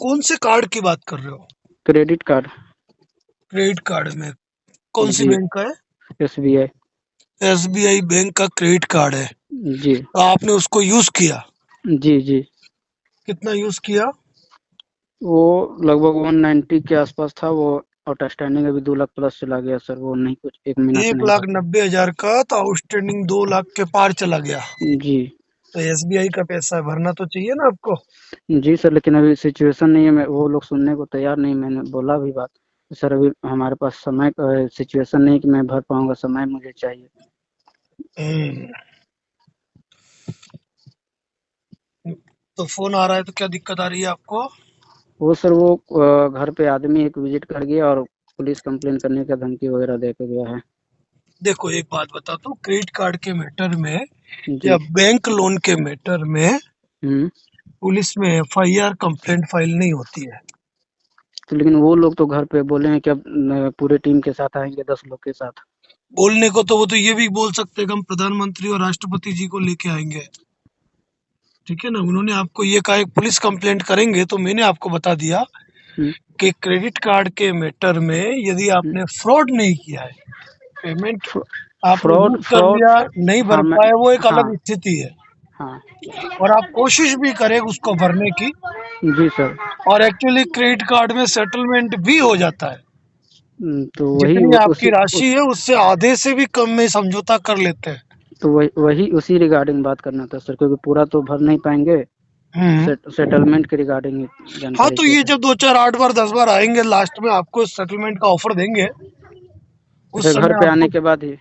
कौन से कार्ड की बात कर रहे हो? Credit card. क्रेडिट कार्ड में कौन सी जी। बैंक का है? SBI। एसबीआई बैंक का क्रेडिट कार्ड है। जी। तो आपने उसको यूज किया? जी। जी। कितना यूज किया? वो लगभग 190 के आसपास था वो। आउटस्टैंडिंग अभी 2 लाख प्लस चला गया सर, वो नहीं कुछ 1 महीना से एक नहीं लाख भर पाया। नब्बे हजार का तो आउटस्टैंडिंग 2 लाख के पार चला गया। जी। तो एसबीआई का पैसा भरना तो चाहिए ना आपको। जी सर, लेकिन अभी सिचुएशन नहीं है, मैं वो लोग सुनने को तैयार नहीं, मैंने बोला भी बात। सर अभी हमारे पास समय सिचुएशन नहीं कि मैं भर पाऊंगा, समय मुझे चाहिए। हम्म, तो फोन आ रहा है तो क्या दिक्कत आ रही है आपको? वो सर वो घर पे आदमी एक विजिट कर गया और पुलिस कंप्लेन करने का धमकी वगैरह दे के गया है। देखो एक बात बताता हूँ, क्रेडिट कार्ड के मैटर में या जी। बैंक लोन के मैटर में हम्म। पुलिस में एफआईआर कंप्लेंट फाइल नहीं होती है। तो लेकिन वो लोग तो घर पे बोले हैं कि अब पूरे टीम के साथ आएंगे, 10 लोग के साथ। बोलने को तो वो तो ये भी बोल सकते हैं कि हम प्रधानमंत्री और राष्ट्रपति जी को लेके आएंगे। ठीक है ना, उन्होंने आपको ये कहा एक पुलिस कंप्लेंट करेंगे, तो मैंने आपको बता दिया हम्म। कि क्रेडिट कार्ड के मैटर में यदि हम्म। आपने फ्रॉड नहीं किया है, पेमेंट आपने फ्रॉड यूज कर फ्रॉड। लिया, नहीं हाँ भर मैं। पाए, वो एक हाँ। अलग स्थिति है। हाँ। और आप कोशिश भी करें उसको भरने की, जी सर। और एक्चुअली क्रेडिट कार्ड में सेटलमेंट भी हो जाता है। तो वही जितनी आपकी उसी राशि है उससे आधे से भी कम में समझौता कर लेते हैं। तो वही उसी रिगार्डिंग बात करना था सर, क्योंकि पूरा तो भर नहीं पाएंगे। हम्म। सेटलमेंट के रिगार्डिंग ही हाँ, जानकारी तो चाहिए ये था। जब 2 4 8 बार 10 बार आएंगे, लास्ट में आपको सेटलमेंट का ऑफर देंगे। उस अच्छा, घर समय पे आपको, आने के बाद ही?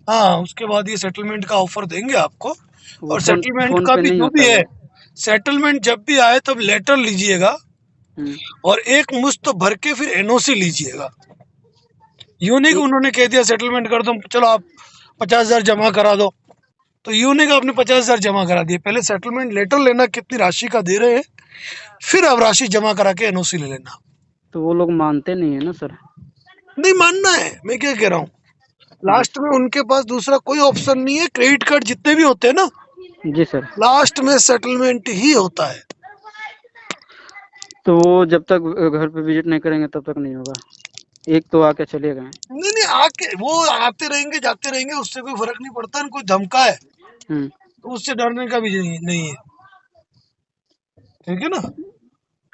हाँ, उसके बाद ये सेटलमेंट का ऑफर देंगे आपको। वो और फोन सेटलमेंट फोन का पे भी नहीं जो होता भी है, वो? सेटलमेंट जब भी आए तब लेटर लीजिएगा हम्म। और एक मुश्त भर के फिर एनओसी लीजिएगा। यूं नहीं कि ए- उन्होंने कह दिया सेटलमेंट कर दो, चलो आप 50,000 जमा करा दो। तो यूं नहीं कि आपने 50,000 जमा करा दिए, पहले सेटलमेंट लेटर लेना कितनी राशि का दे रहे हैं, फिर आप राशि जमा करा के एनओसी ले लेना। तो वो लोग मानते नहीं है ना सर? नहीं मानना है, मैं क्या कह रहा हूँ, जी। लास्ट में उनके पास दूसरा कोई ऑप्शन नहीं है। क्रेडिट कार्ड जितने भी होते हैं ना, जी सर। लास्ट में सेटलमेंट ही होता है। तो वो जब तक घर पे विजिट नहीं करेंगे तब तक नहीं होगा? एक तो आके चले गए। नहीं नहीं, आके वो आते रहेंगे जाते रहेंगे, उससे कोई फर्क नहीं पड़ता। कोई धमका है हम्म। तो उससे डरने का भी नहीं है। ठीक है ना।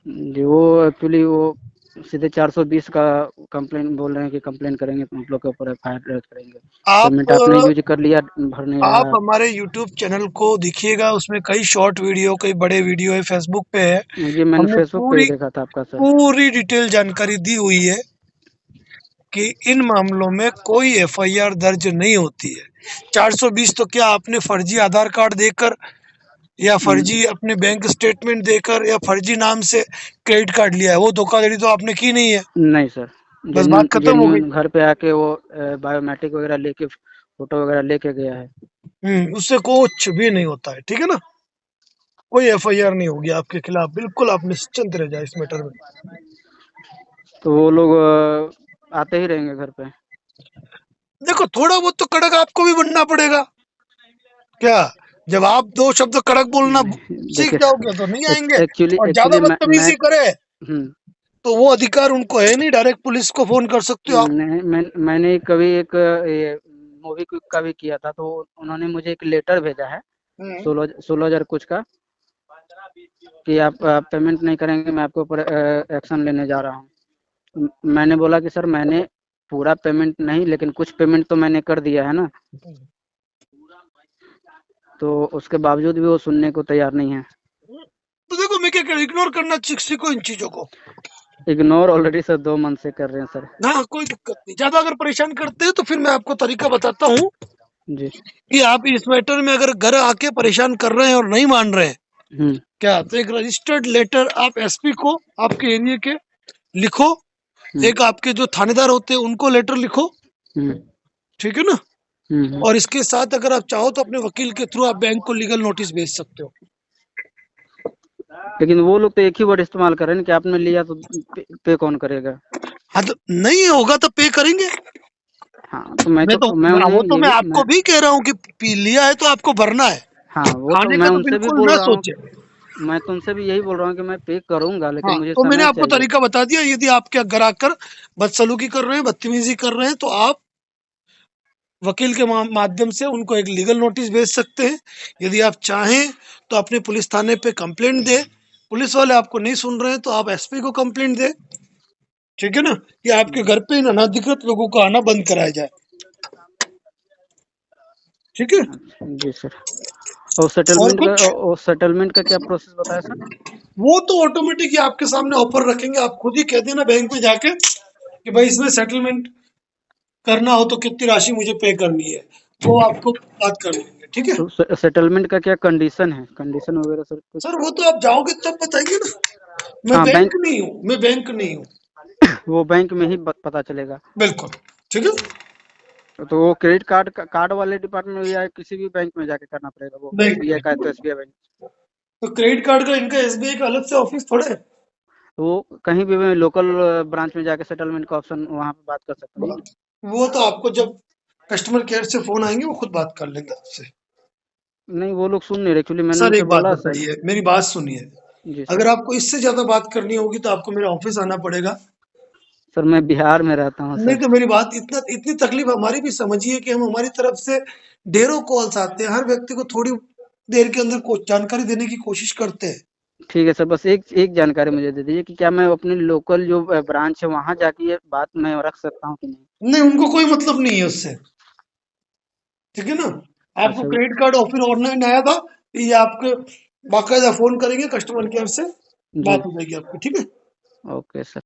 जी, वो एक्चुअली वो सीधे 420 का कंप्लेन बोल रहे हैं कि कंप्लेन करेंगे तो हम लोग के ऊपर FIR दर्ज करेंगे। आप पेमेंट आपने यूज कर लिया, भर नहीं आप रहा है। हमारे YouTube चैनल को देखिएगा, उसमें कई शॉर्ट वीडियो, कई बड़े वीडियो है, फेसबुक पे है। जी, मैंने हमने फेसबुक पे ही पूरी देखा था आपका सर। पूरी डिटेल जानकारी दी हुई है कि इन मामलों में कोई एफआईआर दर्ज नहीं होती है। 420 तो क्या आपने फर्जी आधार कार्ड देकर या हम्म। फर्जी अपने बैंक स्टेटमेंट देकर या फर्जी नाम से क्रेडिट कार्ड लिया है, वो धोखाधड़ी तो आपने की नहीं है। नहीं सर। बस जेन्यून बात खत्म हो गई। जेन्यून घर पे आके वो बायोमेट्रिक वगैरह लेके, फोटो वगैरह लेके गया है। उससे कुछ भी नहीं होता है। ठीक है ना, कोई एफआईआर नहीं होगी आपके खिलाफ, बिल्कुल आप निश्चिंत रह जाए इस मैटर में। तो वो लोग आते ही रहेंगे घर पे? देखो थोड़ा बहुत तो कड़क आपको भी बनना पड़ेगा। क्या, जब आप 2 शब्द कड़क बोलना नहीं सीख देखिए, जाओगे तो नहीं आएंगे। एक्चुअली और ज्यादा एक्चुअली मैं बदतमीजी करे हम्म। तो वो अधिकार उनको है नहीं, डायरेक्ट पुलिस को फोन कर सकते हो आप। नहीं, मैंने कभी एक ये मूवी का भी किया था, तो उन्होंने मुझे एक लेटर भेजा है, हम्म। 16,000 कुछ का, कि आप पेमेंट नहीं करेंगे मैं आपके ऊपर एक्शन लेने जा रहा हूँ। मैंने बोला कि सर मैंने पूरा पेमेंट नहीं, लेकिन कुछ पेमेंट तो मैंने कर दिया है ना। तो उसके बावजूद भी वो सुनने को तैयार नहीं है। तो देखो मैं क्या कह रहा हूं, इग्नोर करना सीखो इन चीजों को। इग्नोर ऑलरेडी सर 2 मंथ से कर रहे हैं सर। हाँ, कोई दिक्कत नहीं। ज्यादा अगर परेशान करते हैं तो फिर मैं आपको तरीका बताता हूँ जी। कि आप इस मैटर में अगर घर आके परेशान कर रहे हैं और नहीं मान रहे हैं, हम्म। क्या, तो एक रजिस्टर्ड लेटर आप एसपी को, आपके एरिया के, लिखो। हम्म। एक आपके जो थानेदार होते हैं उनको लेटर लिखो। हम्म। ठीक है ना। हम्म। और इसके साथ अगर आप चाहो तो अपने वकील के थ्रू आप बैंक को लीगल नोटिस भेज सकते हो। लेकिन वो लोग तो एक ही वर्ड इस्तेमाल कर रहे हैं कि आपने लिया तो पे कौन करेगा? हाँ, तो नहीं होगा तो पे करेंगे। हाँ, तो मैं तो मैं हाँ, उन्हें वो तो ये मैं भी आपको भी कह रहा हूँ कि लिया है तो आपको भरना है। हाँ, वो तो खाने मैं का तो उनसे भी बिल्कुल बोल ना रहा हूँ। सोचे। मैं तुमसे भी यही बोल रहा हूँ कि मैं पे करूंगा, लेकिन हाँ, मुझे तो मैंने समय आपको चाहिए। तरीका बता दिया। यदि आपके घर आकर बदसलूकी कर रहे हैं, बदतमीजी कर रहे हैं, तो आप वकील के माध्यम से उनको एक लीगल नोटिस भेज सकते हैं। यदि आप चाहें तो अपने पुलिस थाने पे कंप्लेंट दें। पुलिस वाले आपको नहीं सुन रहे हैं तो आप एसपी को कंप्लेंट दें। ठीक है ना? कि आपके घर पे इन अनाधिकृत लोगों का आना बंद कराया जाए। ठीक है? अच्छा, जी सर। और और सेटलमेंट का कुछ? और सेटलमेंट का क्या प्रोसेस बताया सर? वो तो ऑटोमेटिक ही आपके सामने ऑफर रखेंगे। आप खुद ही कह देना बैंक में जाके कि भाई इसमें सेटलमेंट करना हो तो कितनी राशि मुझे पे करनी है, वो आपको बात कर लेंगे। ठीक है? तो सेटलमेंट का क्या कंडीशन है, कंडीशन वगैरह सर कुछ? सर वो तो आप जाओगे तब बताइए ना। मैं हाँ, बैंक। बैंक नहीं हूँ, मैं बैंक नहीं हूँ। वो बैंक में ही पता चलेगा। बिल्कुल। ठीक है। तो वो क्रेडिट कार्ड कार्ड वाले डिपार्टमेंट में या किसी भी बैंक में जाके करना पड़ेगा? वो बैंक एसबीआई में। का है तो एसबीआई बैंक। तो क्रेडिट कार्ड का इनका एसबीआई का अलग से ऑफिस थोड़ा है। तो वो कहीं भी मैं लोकल ब्रांच में जाके सेटलमेंट का ऑप्शन वहाँ पे बात कर सकता हूँ, ये ना? वो तो आपको जब कस्टमर केयर से फोन आएंगे वो खुद बात कर लेंगे आपसे। नहीं, वो लोग सुन नहीं रहे, एक्चुअली मैंने सर उनसे एक बात बोला सर। बताइए, मेरी बात सुनिए। जी अगर सर। आपको इससे ज्यादा बात करनी होगी तो आपको मेरे ऑफिस आना पड़ेगा। सर मैं बिहार में रहता हूँ नहीं सर। तो मेरी बात इतनी तकलीफ हमारी भी समझिए कि हम हमारी तरफ से ढेरों कॉल्स आते हैं, हर व्यक्ति को थोड़ी देर के अंदर जानकारी देने की कोशिश करते हैं। ठीक है सर, बस एक एक जानकारी मुझे दे दीजिए कि क्या मैं अपने लोकल जो ब्रांच है वहाँ जाके ये बात मैं रख सकता हूँ कि नहीं? नहीं, उनको कोई मतलब नहीं है उससे। ठीक है ना? आपको अच्छा। क्रेडिट कार्ड ऑफर ऑनलाइन आया था, ये आपके बाकायदा फोन करेंगे कस्टमर केयर से, जी। बात हो जाएगी आपकी। ठीक है? Okay sir.